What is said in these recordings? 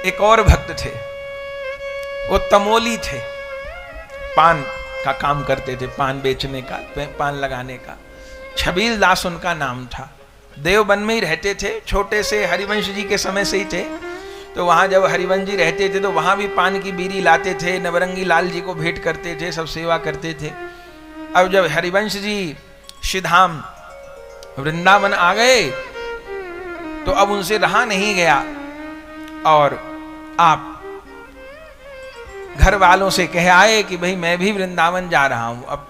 एक और भक्त थे, वो तमोली थे, पान का काम करते थे, पान बेचने का, पान लगाने का। छबील दास उनका नाम था। देवबन में ही रहते थे, छोटे से हरिवंश जी के समय से ही थे। तो वहां जब हरिवंश जी रहते थे तो वहां भी पान की बीड़ी लाते थे, नवरंगी लाल जी को भेंट करते थे, सब सेवा करते थे। अब जब हरिवंश जी श्रीधाम वृंदावन आ गए तो अब उनसे रहा नहीं गया और आप घर वालों से कह आए कि भाई मैं भी वृंदावन जा रहा हूं, अब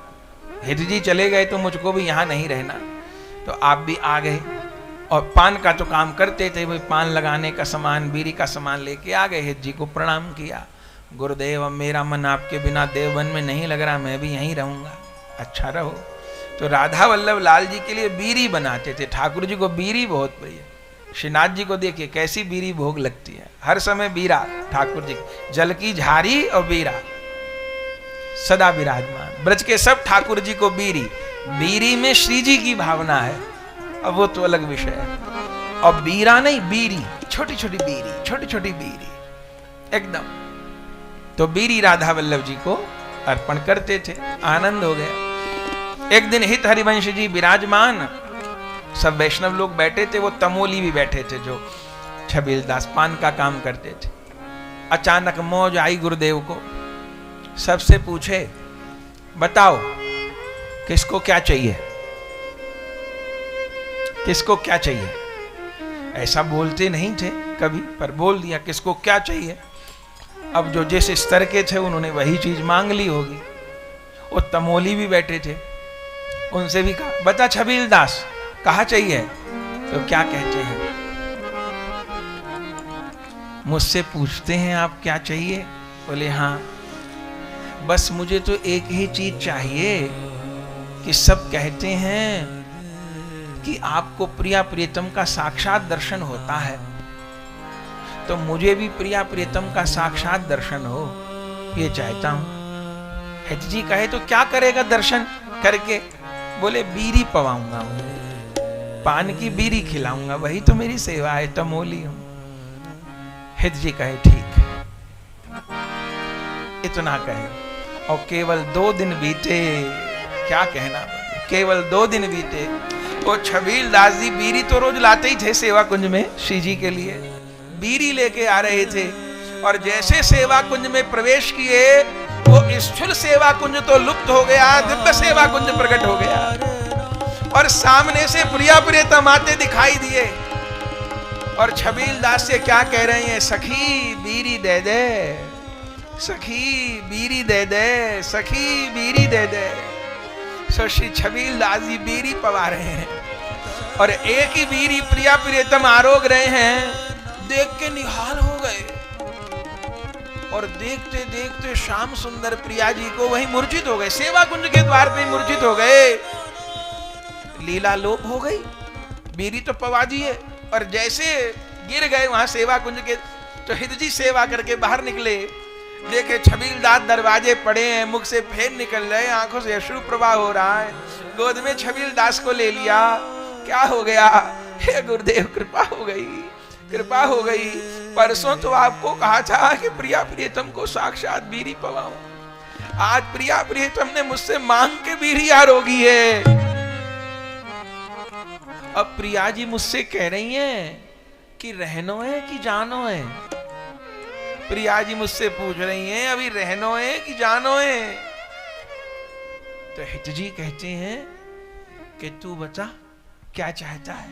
हित जी चले गए तो मुझको भी यहां नहीं रहना, तो आप भी आ गए। और पान का तो काम करते थे, भाई पान लगाने का सामान, बीड़ी का सामान लेके आ गए। हित जी को प्रणाम किया, गुरुदेव अब मेरा मन आपके बिना देवबन में नहीं लग रहा, मैं भी यहीं रहूंगा। अच्छा रहो। तो राधा वल्लभ लाल जी के लिए बीड़ी बनाते थे। ठाकुर जी को बीड़ी बहुत प्रिय। श्रीनाथ जी को देखिए कैसी बीड़ी भोग लगती है, हर समय बीरा ठाकुर जी, जल की झारी और बीरा सदा विराजमान। ब्रज के सब ठाकुर जी को बीड़ी, बीड़ी में श्री जी की भावना है, अब वो तो अलग विषय है। और बीरा नहीं, बीड़ी, छोटी छोटी बीड़ी, छोटी छोटी बीड़ी एकदम। तो बीड़ी राधा वल्लभ जी को अर्पण करते थे, आनंद हो गया। एक दिन हित हरिवंश जी विराजमान, सब वैष्णव लोग बैठे थे, वो तमोली भी बैठे थे जो छबील दास पान का काम करते थे। अचानक मौज आई गुरुदेव को, सबसे पूछे बताओ किसको क्या चाहिए, किसको क्या चाहिए। ऐसा बोलते नहीं थे कभी, पर बोल दिया किसको क्या चाहिए। अब जो जिस स्तर के थे उन्होंने वही चीज मांग ली होगी। वो तमोली भी बैठे थे, उनसे भी कहा बता छबील दास कहा चाहिए, तो क्या कहते हैं, मुझसे पूछते हैं आप क्या चाहिए। बोले हाँ, बस मुझे तो एक ही चीज चाहिए कि सब कहते हैं कि आपको प्रिया प्रियतम का साक्षात दर्शन होता है, तो मुझे भी प्रिया प्रियतम का साक्षात दर्शन हो, ये चाहता हूं। हित जी कहे तो क्या करेगा दर्शन करके। बोले बीड़ी पवाऊंगा, पान की बीड़ी खिलाऊंगा, वही तो मेरी सेवा है, तमोली हूं। हित जी कहे ठीक है। इतना कहे और केवल 2 दिन बीते, क्या कहना, केवल 2 दिन बीते। वो छबील दास जी बीड़ी तो रोज लाते ही थे सेवा कुंज में, श्री जी के लिए बीड़ी लेके आ रहे थे। और जैसे सेवा कुंज में प्रवेश किए, वो स्थूल सेवा कुंज तो लुप्त हो गया, दिव्य सेवा कुंज प्रकट हो गया। और सामने से प्रिया प्रियतम आते दिखाई दिए और छबील दास से क्या कह रहे हैं, सखी बीड़ी दे दे, सखी बीड़ी दे दे, सखी बीड़ी दे दे। सो श्री छबील दास जी बीड़ी पवा रहे हैं और एक ही बीड़ी प्रिया प्रियतम आरोग रहे हैं। देख के निहाल हो गए और देखते देखते श्याम सुंदर प्रिया जी को वहीं मूर्छित हो गए, सेवा कुंज के द्वार पे मूर्छित हो गए। लीला लोप हो गई, बीड़ी तो पवा दिए और जैसे गिर गए वहां सेवा कुंज के, तो हित जी सेवा करके बाहर निकले, देखे छबील दास दरवाजे पड़े हैं, मुख से फेन निकल रहे, आंखों से अश्रु प्रवाह हो रहा है। गोद में छबील दास को ले लिया, क्या हो गया, हे गुरुदेव कृपा हो गई, कृपा हो गई। परसों तो आपको कहा था कि प्रिया प्रियतम को साक्षात बीड़ी पवाऊं, आज प्रिया प्रियतम ने मुझसे मांग के बीड़ी आरोगी है। अब प्रिया जी मुझसे कह रही हैं कि रहनो है कि जानो है। प्रिया जी मुझसे पूछ रही हैं अभी रहनो है कि जानो है। तो हित जी कहते हैं कि तू बता क्या चाहता है।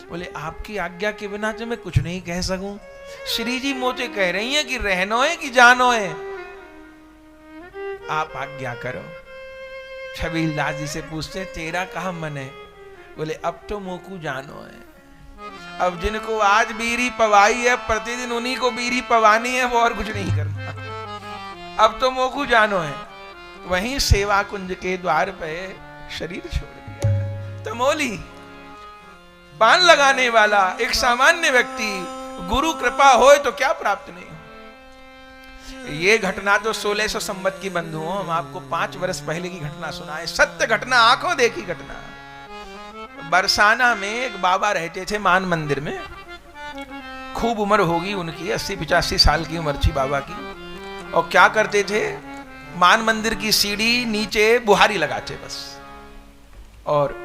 बोले आपकी आज्ञा के बिना तो मैं कुछ नहीं कह सकूं। श्री जी मुझे कह रही हैं कि रहनो है कि जानो है, आप आज्ञा करो। छबील दास जी से पूछते तेरा कहा मन है। बोले अब तो मोकू जानो है, अब जिनको आज बीड़ी पवाई है प्रतिदिन उन्हीं को बीड़ी पवानी है, वो और कुछ नहीं करना। अब तो मोकू जानो है। वहीं सेवा कुंज के द्वार पे शरीर छोड़ दिया। तमोली पान लगाने वाला एक सामान्य व्यक्ति, गुरु कृपा होए तो क्या प्राप्त नहीं हो। ये घटना तो 1600 संवत की बंधुओं, हम आपको 5 वर्ष पहले की घटना सुनाए, सत्य घटना, आंखों देखी घटना। बरसाना में एक बाबा रहते थे मान मंदिर में, खूब उम्र होगी उनकी, 80-85 साल की उम्र थी बाबा की। और क्या करते थे, मान मंदिर की सीढ़ी नीचे बुहारी लगाते बस, और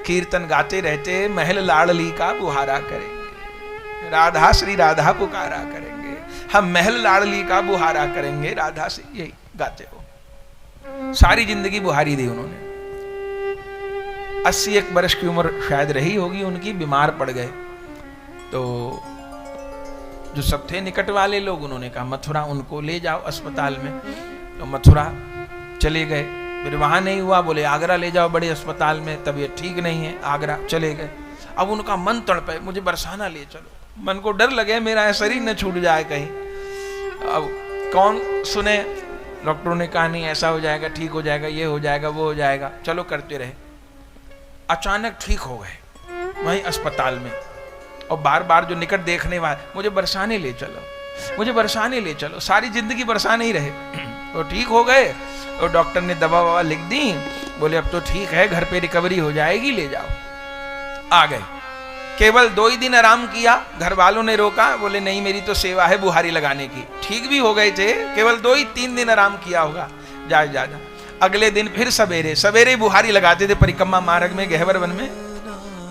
कीर्तन गाते रहते, महल लाडली का बुहारा करेंगे, राधा श्री राधा पुकारा करेंगे, हम महल लाडली का बुहारा करेंगे, राधा से, यही गाते हो। सारी जिंदगी बुहारी दी उन्होंने। 81 वर्ष की उम्र शायद रही होगी उनकी, बीमार पड़ गए। तो जो सब थे निकट वाले लोग, उन्होंने कहा मथुरा उनको ले जाओ अस्पताल में। तो मथुरा चले गए, फिर वहां नहीं हुआ, बोले आगरा ले जाओ बड़े अस्पताल में, तबीयत ठीक नहीं है, आगरा चले गए। अब उनका मन तड़पे, मुझे बरसाना ले चलो, मन को डर लगे मेरा शरीर न छूट जाए कहीं। अब कौन सुने, डॉक्टरों ने कहा नहीं ऐसा हो जाएगा, ठीक हो जाएगा, ये हो जाएगा, वो हो जाएगा, चलो करते रहे। अचानक ठीक हो गए वहीं अस्पताल में। और बार बार जो निकट देखने वाले, मुझे बरसाने ले चलो, मुझे बरसाने ले चलो, सारी जिंदगी बरसाने ही रहे। तो ठीक हो गए, और डॉक्टर ने दवा ववा लिख दी, बोले अब तो ठीक है, घर पे रिकवरी हो जाएगी, ले जाओ। आ गए, केवल 2 ही दिन आराम किया, घर वालों ने रोका, बोले नहीं मेरी तो सेवा है बुहारी लगाने की। ठीक भी हो गए थे, केवल 2 ही 3 दिन आराम किया होगा, जा जा जा। अगले दिन फिर सवेरे सवेरे बुहारी लगाते थे परिक्रमा मार्ग में, गहवर वन में।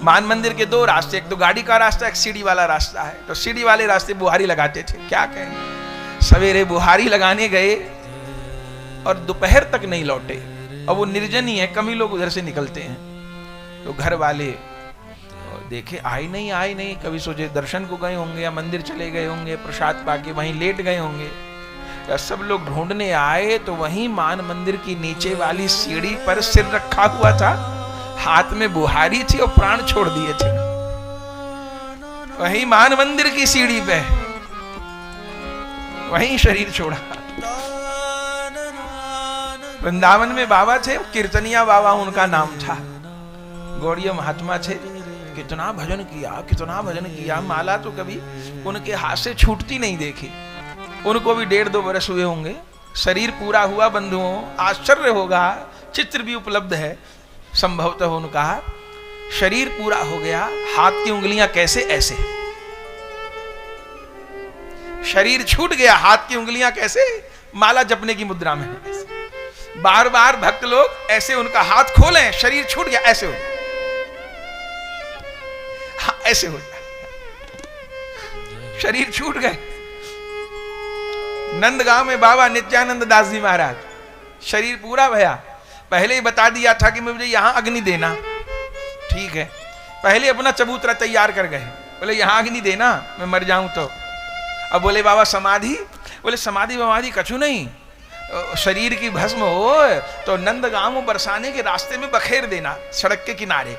मान मंदिर के 2 रास्ते, एक तो गाड़ी का रास्ता, एक सीढ़ी वाला रास्ता है, तो सीढ़ी वाले रास्ते बुहारी लगाते थे। क्या कहें, सवेरे बुहारी लगाने गए और दोपहर तक नहीं लौटे। अब वो निर्जन ही है, कम ही लोग उधर से निकलते हैं। तो घर वाले देखे आए नहीं, कभी सोचे दर्शन को गए होंगे या मंदिर चले गए होंगे, प्रसाद पाके वहीं लेट गए होंगे। या सब लोग ढूंढने आए तो वहीं मान मंदिर की नीचे वाली सीढ़ी पर सिर रखा हुआ था, हाथ में बुहारी थी और प्राण छोड़ दिए थे। वहीं मान मंदिर की सीढ़ी पे वहीं शरीर छोड़ा। वृंदावन में बाबा थे, कीर्तनिया बाबा उनका नाम था, गौड़ीय महात्मा थे। कितना भजन किया, माला तो कभी उनके हाथ से छूटती नहीं देखी। उनको भी 1.5-2 वर्ष हुए होंगे, शरीर पूरा हुआ बंधुओं, आश्चर्य होगा, चित्र भी उपलब्ध है संभवतः उनका। शरीर पूरा हो गया, हाथ की उंगलियां कैसे ऐसे, शरीर छूट गया, हाथ की उंगलियां कैसे माला जपने की मुद्रा में। बार बार भक्त लोग ऐसे उनका हाथ खोलें, शरीर छूट गया, ऐसे हो जाए, हाँ, ऐसे हो जाए, शरीर छूट गए। नंदगांव में बाबा नित्यानंद दास जी महाराज, शरीर पूरा भया, पहले ही बता दिया था कि मुझे यहां अग्नि देना, ठीक है, पहले अपना चबूतरा तैयार कर गए, बोले यहां अग्नि देना, मैं मर जाऊं तो। अब बोले बाबा समाधि, बोले समाधि वमाधि कछु नहीं, शरीर की भस्म हो तो नंदगांव बरसाने के रास्ते में बखेर देना, सड़क के किनारे।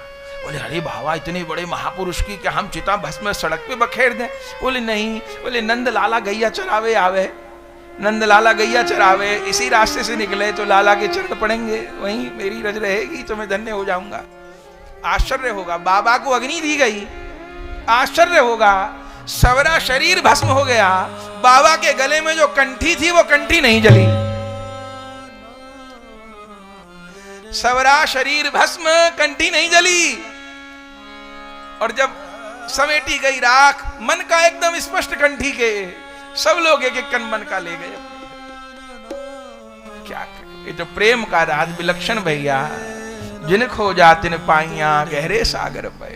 बोले अरे बाबा इतने बड़े महापुरुष की क्या हम चिता भस्म सड़क पे बखेर दें? बोले नहीं, बोले नंद लाला गैया चरावे आवे, नंद लाला गैया चरावे, इसी रास्ते से निकले तो लाला के चरण पड़ेंगे, वहीं मेरी रज रहेगी तो मैं धन्य हो जाऊंगा। आश्चर्य होगा, बाबा को अग्नि दी गई, आश्चर्य होगा, सवरा शरीर भस्म हो गया, बाबा के गले में जो कंठी थी वो कंठी नहीं जली। सवरा शरीर भस्म, कंठी नहीं जली। और जब समेटी गई राख, मन का एकदम स्पष्ट कंठी के, सब लोग एक एक कण मन का ले गए। क्या ये तो प्रेम का राज विलक्षण भैया, जिन खो जा तिन पाइया गहरे सागर पे।